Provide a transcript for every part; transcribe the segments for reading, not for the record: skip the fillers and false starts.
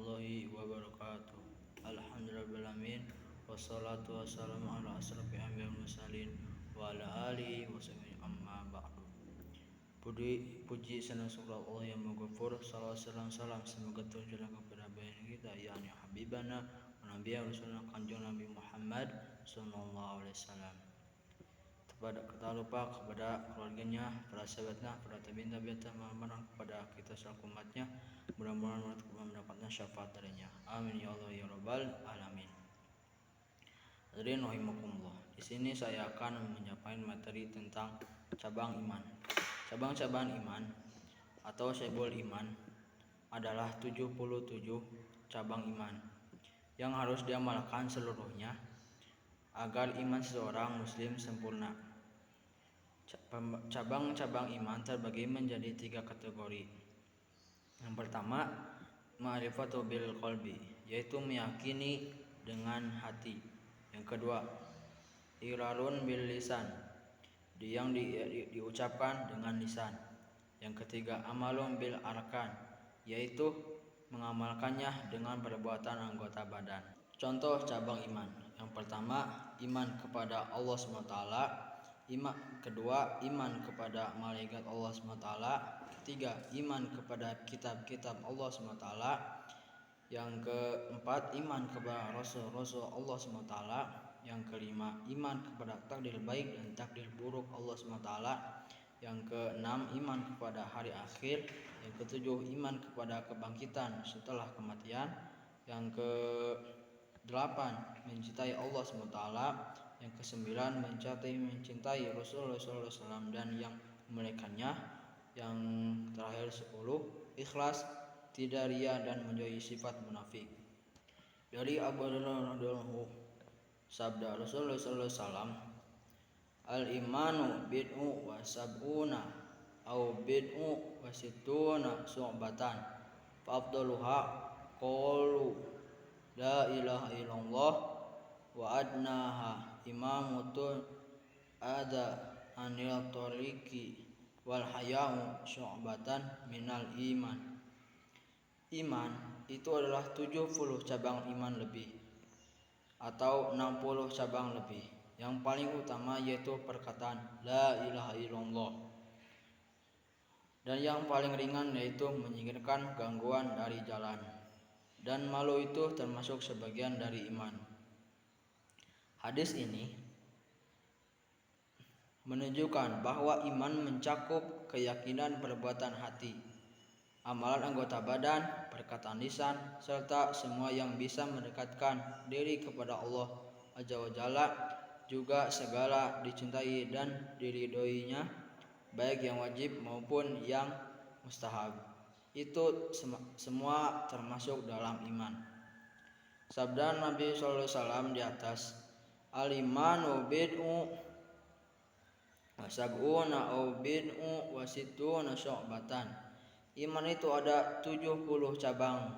warahmatullahi wabarakatuh. Alhamdulillahirrahmanirrahim. Wassalatu wassalamu ala asrafil anbiya'i wal mursalin wa ala alihi wasahbihi amma ba'du. Puji senang syukur Allah yang Maghfur. Salawat salam semoga tercurah kepada baginda kita yakni habibana wa nabiyana rasulullah kanjeng Nabi Muhammad sallallahu alaihi wasallam. Tak lupa kepada keluarganya, para sahabatnya, para tabi'in kepada kita selaku umatnya. Mudah-mudahan mendapatkan syafaat darinya. Amin ya Allah ya rabbal alamin. Hadirin rahimakumullah. Di sini saya akan menyampaikan materi tentang cabang iman. Cabang-cabang iman atau syubul iman adalah 77 cabang iman yang harus diamalkan seluruhnya agar iman seseorang muslim sempurna. Cabang-cabang iman terbagi menjadi 3 kategori. Yang pertama, ma'rifatu bil qalbi, yaitu meyakini dengan hati. Yang kedua, iqrarun bil lisan, yang diucapkan dengan lisan. Yang ketiga, amalun bil arkan, yaitu mengamalkannya dengan perbuatan anggota badan. Contoh cabang iman. Yang pertama, iman kepada Allah SWT. Kedua, iman kepada malaikat Allah SWT. Ketiga, iman kepada kitab-kitab Allah SWT. Yang keempat, iman kepada Rasul-Rasul Allah SWT. Yang kelima, iman kepada takdir baik dan takdir buruk Allah SWT. Yang keenam, iman kepada hari akhir. Yang ketujuh, iman kepada kebangkitan setelah kematian. Yang ke-8, mencintai Allah SWT. Yang ke-9, mencintai Rasulullah SAW dan yang memelekannya. Yang terakhir 10, ikhlas, tidak ria dan menjauhi sifat munafik. Dari Abu Hurairah radhiyallahu sabda Rasulullah SAW, al-imanu bid'u wa sab'una au bid'u wa sittuna syu'batan fa afdaluha qaulu la ilaha illallah wa adnaha imamutun ada anil tariqi wal haya'u syu'batan minal iman. Iman itu adalah 70 cabang iman lebih atau 60 cabang lebih. Yang paling utama yaitu perkataan la ilaha illallah. Dan yang paling ringan yaitu menyingkirkan gangguan dari jalan. Dan malu itu termasuk sebagian dari iman. Hadis ini menunjukkan bahwa iman mencakup keyakinan perbuatan hati, amalan anggota badan, perkataan lisan, serta semua yang bisa mendekatkan diri kepada Allah Azza wa Jalla, juga segala dicintai dan diridhoinya, baik yang wajib maupun yang mustahab. Itu semua termasuk dalam iman. Sabda Nabi SAW di atas, al-imanu bid'u wa sab'una au bid'u wa sittuna syu'batan. Iman itu ada 70 cabang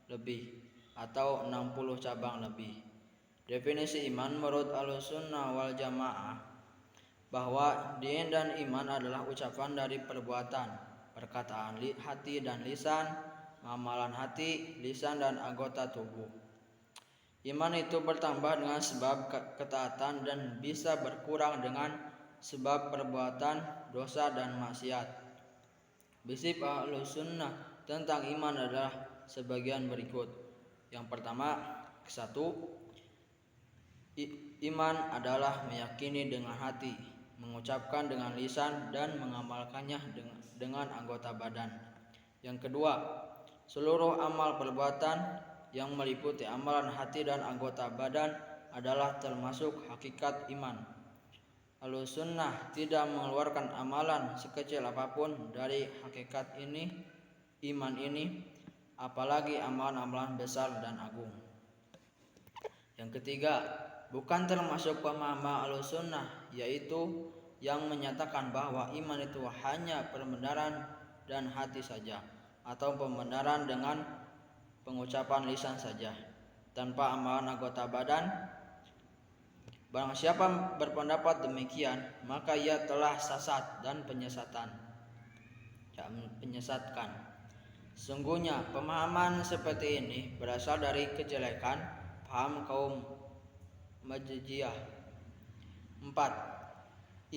lebih atau 60 cabang lebih. Definisi iman menurut Ahlussunnah wal Jamaah bahwa din dan iman adalah ucapan dari perbuatan, perkataan hati dan lisan, amalan hati, lisan dan anggota tubuh. Iman itu bertambah dengan sebab ketaatan dan bisa berkurang dengan sebab perbuatan dosa dan maksiat. Prinsip Ahlussunnah tentang iman adalah sebagian berikut. Yang pertama, satu, iman adalah meyakini dengan hati, mengucapkan dengan lisan dan mengamalkannya dengan anggota badan. Yang kedua, seluruh amal perbuatan yang meliputi amalan hati dan anggota badan adalah termasuk hakikat iman. Ahlussunnah tidak mengeluarkan amalan sekecil apapun dari hakikat iman ini, apalagi amalan-amalan besar dan agung. Yang ketiga, bukan termasuk pemahaman Ahlussunnah, yaitu yang menyatakan bahwa iman itu hanya pembenaran dan hati saja, atau pembenaran dengan pengucapan lisan saja tanpa amalan anggota badan. Barang siapa berpendapat demikian, maka ia telah sesat dan penyesatkan. Sungguhnya pemahaman seperti ini berasal dari kejelekan paham kaum Majjiyah. 4.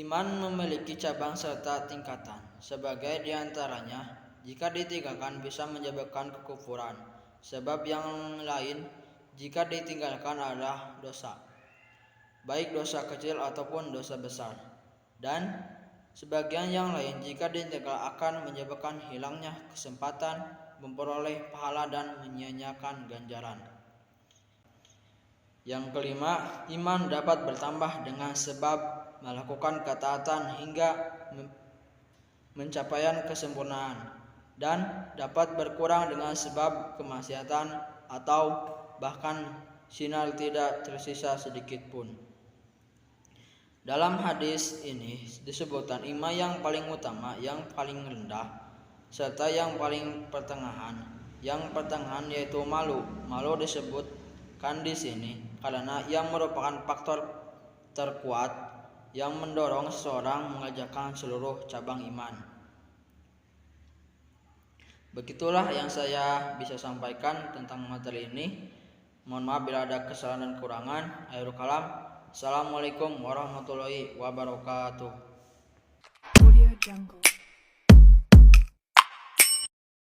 Iman memiliki cabang serta tingkatan. Sebagai diantaranya, jika ditinggalkan bisa menyebabkan kekufuran. Sebab yang lain jika ditinggalkan adalah dosa, baik dosa kecil ataupun dosa besar. Dan sebagian yang lain jika ditinggal akan menyebabkan hilangnya kesempatan memperoleh pahala dan menyia-nyiakan ganjaran. Yang kelima, iman dapat bertambah dengan sebab melakukan ketaatan hingga pencapaian kesempurnaan, dan dapat berkurang dengan sebab kemaksiatan atau bahkan sinar tidak tersisa sedikit pun. Dalam hadis ini disebutkan iman yang paling utama, yang paling rendah, serta yang paling pertengahan. Yang pertengahan yaitu malu. Malu disebutkan di sini karena ia merupakan faktor terkuat yang mendorong seseorang mengerjakan seluruh cabang iman. Begitulah yang saya bisa sampaikan tentang materi ini. Mohon maaf bila ada kesalahan dan kurangan. Akhirul kalam. Assalamualaikum warahmatullahi wabarakatuh. Audio Jungle.